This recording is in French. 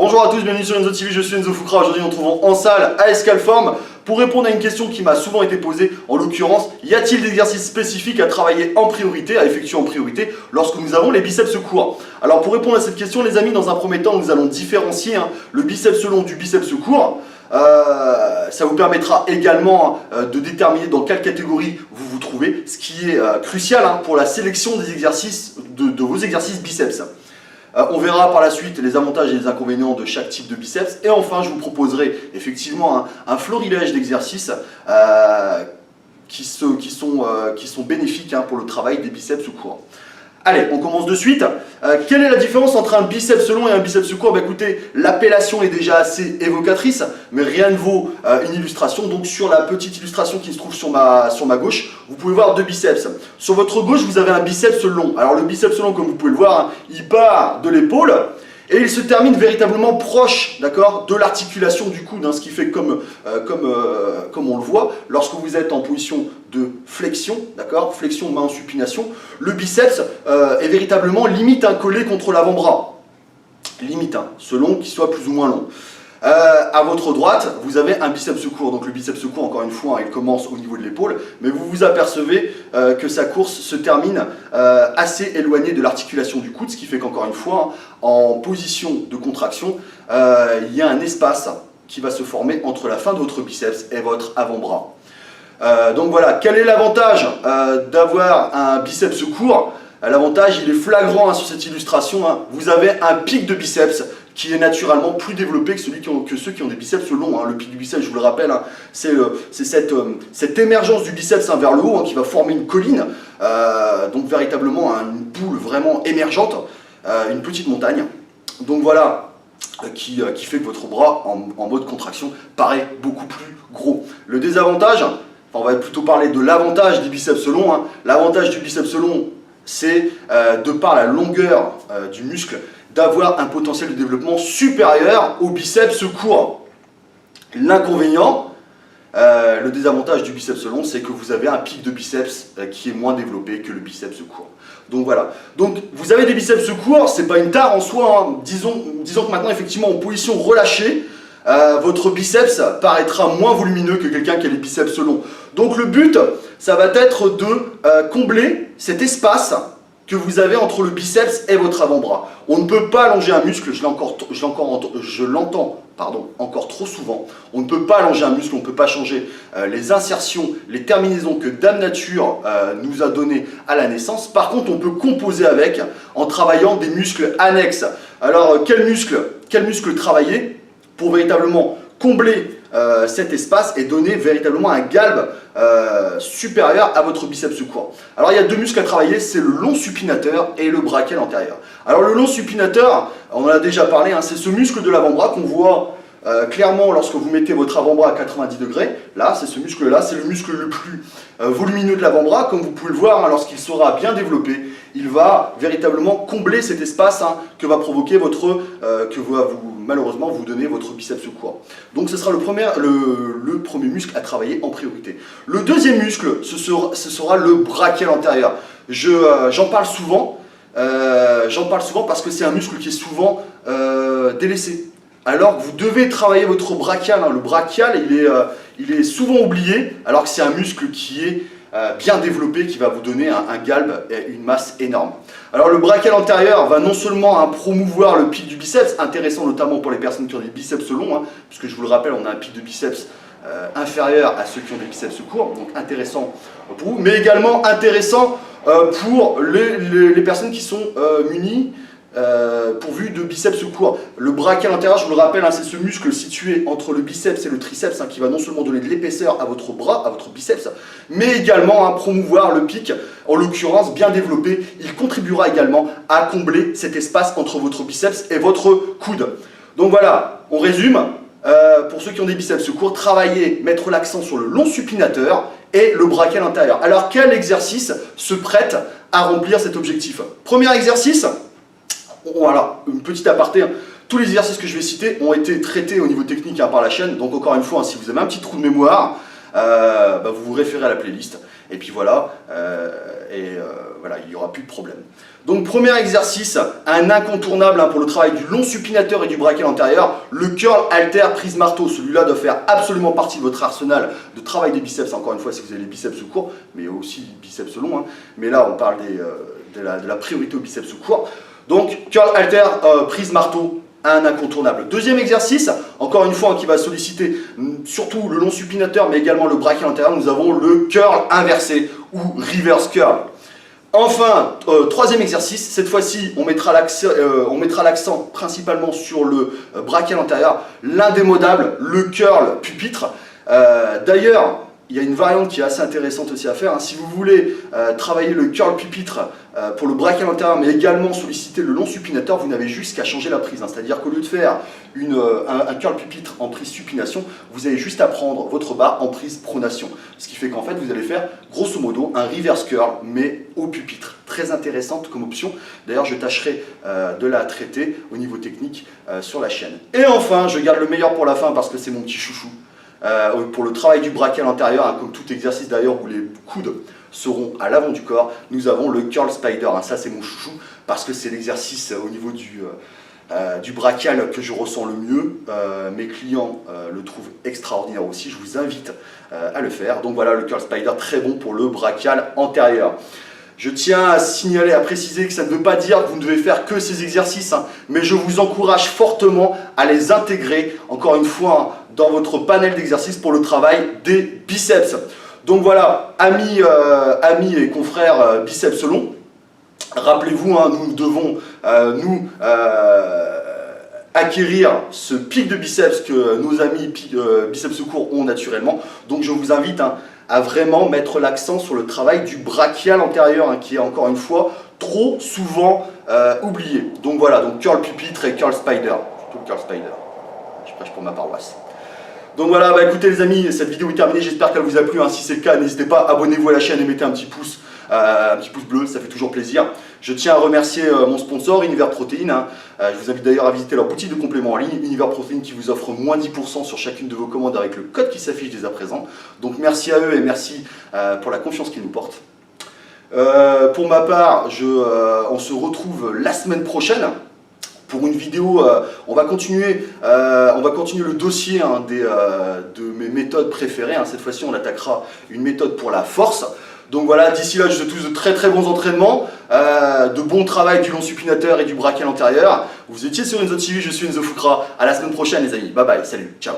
Bonjour à tous, bienvenue sur Enzo TV, je suis Enzo Foucra. Aujourd'hui nous nous retrouvons en salle à Escalform pour répondre à une question qui m'a souvent été posée. En l'occurrence, y a-t-il des exercices spécifiques à travailler en priorité, à effectuer en priorité lorsque nous avons les biceps courts? Alors pour répondre à cette question les amis, dans un premier temps nous allons différencier le biceps long du biceps court. Ça vous permettra également de déterminer dans quelle catégorie vous vous trouvez, ce qui est crucial pour la sélection des exercices, de vos exercices biceps. On verra par la suite les avantages et les inconvénients de chaque type de biceps. Et enfin, je vous proposerai effectivement un florilège d'exercices qui sont bénéfiques pour le travail des biceps courts. Allez, on commence de suite. Quelle est la différence entre un biceps long et un biceps court? Écoutez, l'appellation est déjà assez évocatrice, mais rien ne vaut une illustration. Donc sur la petite illustration qui se trouve sur ma gauche, vous pouvez voir deux biceps. Sur votre gauche, vous avez un biceps long. Alors le biceps long, comme vous pouvez le voir, il part de l'épaule et il se termine véritablement proche, d'accord, de l'articulation du coude, ce qui fait comme on le voit, lorsque vous êtes en position de flexion, d'accord, flexion main en supination, le biceps est véritablement limite collé contre l'avant-bras, limite, selon qu'il soit plus ou moins long. À votre droite, vous avez un biceps court. Donc le biceps court, encore une fois, il commence au niveau de l'épaule, mais vous vous apercevez que sa course se termine assez éloignée de l'articulation du coude, ce qui fait qu'encore une fois, en position de contraction, il y a un espace qui va se former entre la fin de votre biceps et votre avant-bras. Donc voilà, quel est l'avantage d'avoir un biceps court? L'avantage, il est flagrant sur cette illustration. Vous avez un pic de biceps qui est naturellement plus développé que ceux qui ont des biceps longs. Le pic du biceps, je vous le rappelle, c'est cette émergence du biceps vers le haut qui va former une colline, donc véritablement une boule vraiment émergente, une petite montagne. Donc voilà, qui fait que votre bras en mode contraction paraît beaucoup plus gros. Le désavantage, on va plutôt parler de l'avantage du biceps long. L'avantage du biceps long, c'est de par la longueur du muscle, d'avoir un potentiel de développement supérieur au biceps court. L'inconvénient, le désavantage du biceps long, c'est que vous avez un pic de biceps qui est moins développé que le biceps court. Donc voilà. Donc vous avez des biceps courts, c'est pas une tare en soi. Disons que maintenant, effectivement, en position relâchée, votre biceps paraîtra moins volumineux que quelqu'un qui a les biceps longs. Donc le but, ça va être de combler cet espace que vous avez entre le biceps et votre avant-bras. On ne peut pas allonger un muscle, je l'entends encore trop souvent. On ne peut pas allonger un muscle, on ne peut pas changer les insertions, les terminaisons que Dame Nature nous a données à la naissance. Par contre, on peut composer avec en travaillant des muscles annexes. Alors, quel muscle travailler pour véritablement combler cet espace et donner véritablement un galbe supérieur à votre biceps court. Alors il y a deux muscles à travailler, c'est le long supinateur et le brachial antérieur. Alors le long supinateur, on en a déjà parlé, c'est ce muscle de l'avant-bras qu'on voit clairement lorsque vous mettez votre avant-bras à 90 degrés. Là, c'est ce muscle-là, c'est le muscle le plus volumineux de l'avant-bras. Comme vous pouvez le voir, lorsqu'il sera bien développé, il va véritablement combler cet espace que va provoquer malheureusement vous donner votre biceps court. Donc ce sera le premier muscle à travailler en priorité. Le deuxième muscle, ce sera le brachial antérieur. J'en parle souvent parce que c'est un muscle qui est souvent délaissé. Alors que vous devez travailler votre brachial. Le brachial, il est souvent oublié, alors que c'est un muscle qui est bien développé, qui va vous donner un galbe et une masse énorme. Alors le brachial antérieur va non seulement promouvoir le pic du biceps, intéressant notamment pour les personnes qui ont des biceps longs, puisque je vous le rappelle, on a un pic de biceps inférieur à ceux qui ont des biceps courts, donc intéressant pour vous, mais également intéressant pour les personnes qui sont munies pourvu de biceps courts. Le brachial antérieur, je vous le rappelle, c'est ce muscle situé entre le biceps et le triceps qui va non seulement donner de l'épaisseur à votre bras, à votre biceps, mais également promouvoir le pic, en l'occurrence bien développé. Il contribuera également à combler cet espace entre votre biceps et votre coude. Donc voilà, on résume. Pour ceux qui ont des biceps courts, travailler, mettre l'accent sur le long supinateur et le brachial antérieur. Alors quel exercice se prête à remplir cet objectif? Premier exercice. Voilà, une petite aparté, tous les exercices que je vais citer ont été traités au niveau technique par la chaîne, donc encore une fois, si vous avez un petit trou de mémoire, vous vous référez à la playlist et puis voilà, voilà, il n'y aura plus de problème. Donc premier exercice, un incontournable pour le travail du long supinateur et du brachial antérieur, le curl halter prise marteau. Celui-là doit faire absolument partie de votre arsenal de travail des biceps, encore une fois si vous avez les biceps courts, mais aussi biceps longs, hein. Mais là on parle de la priorité aux biceps courts. Donc curl halter prise marteau, un incontournable. Deuxième exercice, encore une fois qui va solliciter surtout le long supinateur mais également le brachial antérieur, nous avons le curl inversé ou reverse curl. Enfin, troisième exercice, cette fois-ci on mettra l'accent principalement sur le brachial antérieur, l'indémodable, le curl pupitre. D'ailleurs, il y a une variante qui est assez intéressante aussi à faire, hein. Si vous voulez travailler le curl pupitre pour le brachial antérieur, mais également solliciter le long supinateur, vous n'avez juste qu'à changer la prise, hein. C'est-à-dire qu'au lieu de faire un curl pupitre en prise supination, vous avez juste à prendre votre barre en prise pronation. Ce qui fait qu'en fait, vous allez faire grosso modo un reverse curl, mais au pupitre. Très intéressante comme option. D'ailleurs, je tâcherai de la traiter au niveau technique sur la chaîne. Et enfin, je garde le meilleur pour la fin parce que c'est mon petit chouchou. Pour le travail du brachial antérieur, hein, comme tout exercice d'ailleurs où les coudes seront à l'avant du corps, nous avons le curl spider, hein. Ça c'est mon chouchou parce que c'est l'exercice au niveau du brachial que je ressens le mieux. Mes clients le trouvent extraordinaire aussi, je vous invite à le faire. Donc voilà, le curl spider très bon pour le brachial antérieur. Je tiens à signaler, à préciser que ça ne veut pas dire que vous ne devez faire que ces exercices, hein, mais je vous encourage fortement à les intégrer, encore une fois, hein, dans votre panel d'exercices pour le travail des biceps. Donc voilà, amis et confrères biceps longs, rappelez-vous, hein, nous devons acquérir ce pic de biceps que nos amis biceps courts ont naturellement. Donc je vous invite, hein, à vraiment mettre l'accent sur le travail du brachial antérieur, hein, qui est encore une fois trop souvent oublié. Donc voilà, donc curl pupitre et curl spider. Surtout le curl spider. Je prêche pour ma paroisse. Donc voilà, bah écoutez les amis, cette vidéo est terminée, j'espère qu'elle vous a plu, hein. Si c'est le cas, n'hésitez pas, abonnez-vous à la chaîne et mettez un petit pouce bleu, ça fait toujours plaisir. Je tiens à remercier mon sponsor, Univers Protéines, hein. Je vous invite d'ailleurs à visiter leur boutique de compléments en ligne, Univers Protéines, qui vous offre moins 10% sur chacune de vos commandes avec le code qui s'affiche dès à présent. Donc merci à eux et merci pour la confiance qu'ils nous portent. Pour ma part, on se retrouve la semaine prochaine pour une vidéo. On va continuer le dossier, hein, de mes méthodes préférées, hein. Cette fois-ci, on attaquera une méthode pour la force. Donc voilà, d'ici là, je vous souhaite de très très bons entraînements, de bon travail du long supinateur et du brachial antérieur. Vous étiez sur Enzo TV, je suis Enzo Foucra. À la semaine prochaine les amis, bye bye, salut, ciao.